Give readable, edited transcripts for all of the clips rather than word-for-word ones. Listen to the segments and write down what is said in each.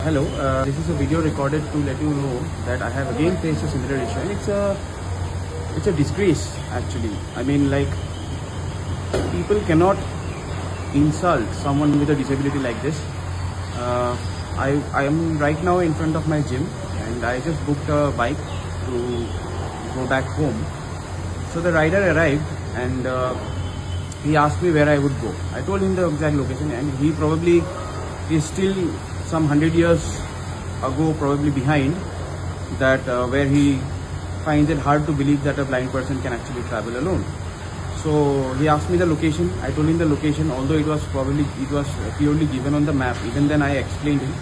Hello, this is a video recorded to let you know that I have again faced a similar issue, and it's a disgrace actually. I mean, like, people cannot insult someone with a disability like this. I am right now in front of my gym, and I just booked a bike to go back home. So the rider arrived, and he asked me where I would go. I told him the exact location, and he probably is still some 100 years ago probably behind that, where he finds it hard to believe that a blind person can actually travel alone. So he asked me the location. I told him the location, although it was purely given on the map. Even then I explained him.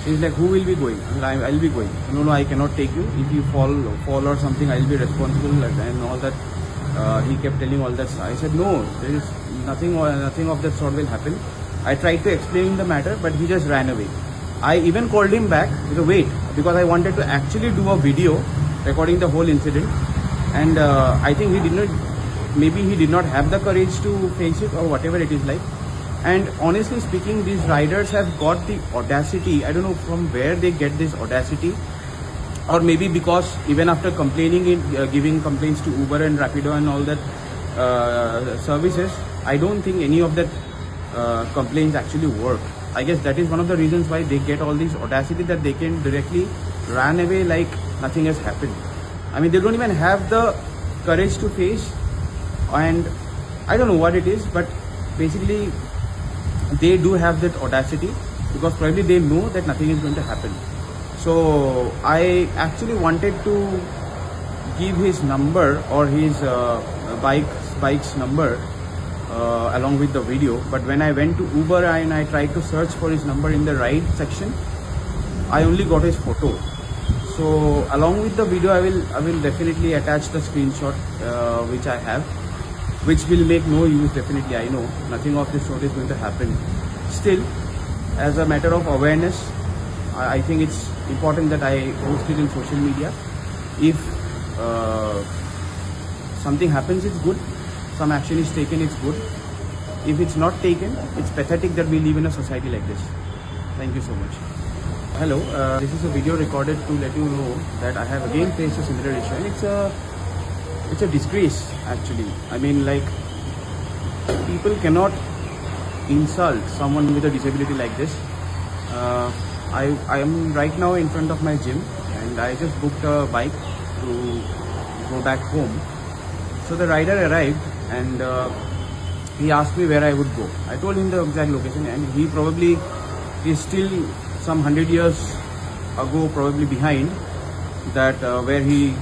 He's like, who will be going? I'll be going. No, I cannot take you. If you fall or something, I'll be responsible, and all that. He kept telling all that. I said, no, there is nothing of that sort will happen. I tried to explain the matter, but he just ran away. I even called him back with a wait, because I wanted to actually do a video recording the whole incident. And I think maybe he did not have the courage to face it, or whatever it is like. And honestly speaking, these riders have got the audacity. I don't know from where they get this audacity, or maybe because even after complaining giving complaints to Uber and Rapido and all that services, I don't think any of that complaints actually work. I guess that is one of the reasons why they get all this audacity, that they can directly run away like nothing has happened. I mean, they don't even have the courage to face, and I don't know what it is, but basically they do have that audacity because probably they know that nothing is going to happen. So I actually wanted to give his number, or his bike's number, along with the video, but when I went to Uber and I tried to search for his number in the ride section, I only got his photo. So along with the video, I will definitely attach the screenshot which I have, which will make no use. Definitely, I know nothing of this sort is going to happen. Still, as a matter of awareness, I think it's important that I post it in social media. If something happens, it's good. Some action is taken, it's good. If it's not taken, it's pathetic that we live in a society like this. Thank you so much. Hello, this is a video recorded to let you know that I have again faced a similar issue, and it's a disgrace actually. I mean, like, people cannot insult someone with a disability like this. I am right now in front of my gym, and I just booked a bike to go back home. So the rider arrived, and he asked me where I would go. I told him the exact location, and he probably is still some 100 years ago probably behind that, where he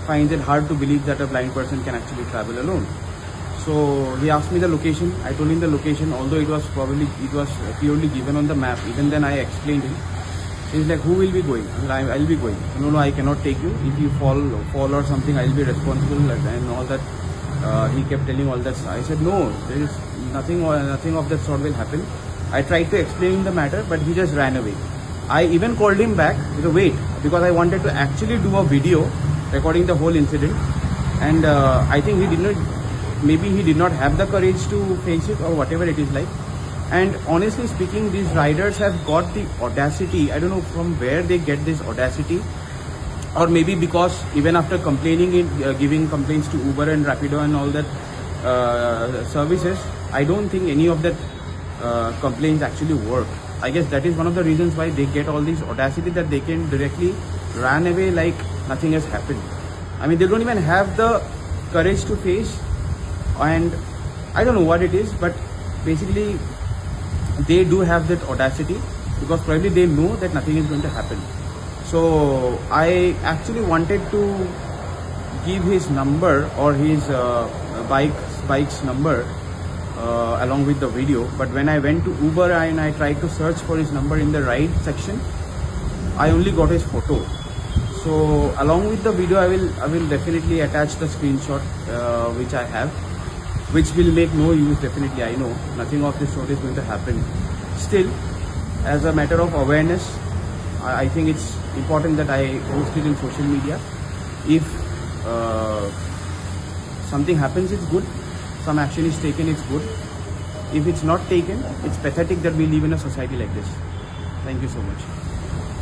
finds it hard to believe that a blind person can actually travel alone. So he asked me the location. I told him the location, although it was purely given on the map. Even then I explained him. He's like, who will be going? I'll be going. No, I cannot take you. If you fall or something, I'll be responsible, and all that. He kept telling all that. I said, no, there is nothing of that sort will happen. I tried to explain the matter, but he just ran away. I even called him back with a wait, because I wanted to actually do a video recording the whole incident. And I think maybe he did not have the courage to face it, or whatever it is like. And honestly speaking, these riders have got the audacity. I don't know from where they get this audacity, or maybe because even after complaining giving complaints to Uber and Rapido and all that services, I don't think any of that complaints actually work. I guess that is one of the reasons why they get all this audacity, that they can directly run away like nothing has happened. I mean, they don't even have the courage to face, and I don't know what it is, but basically they do have that audacity because probably they know that nothing is going to happen. So I actually wanted to give his number, or his bike's number, along with the video, but when I went to Uber and I tried to search for his number in the ride section, I only got his photo. So along with the video, I will definitely attach the screenshot which I have, which will make no use. Definitely, I know nothing of this sort is going to happen. Still, as a matter of awareness, I think it's important that I post it in social media. If something happens, it's good. Some action is taken, it's good. If it's not taken, it's pathetic that we live in a society like this. Thank you so much.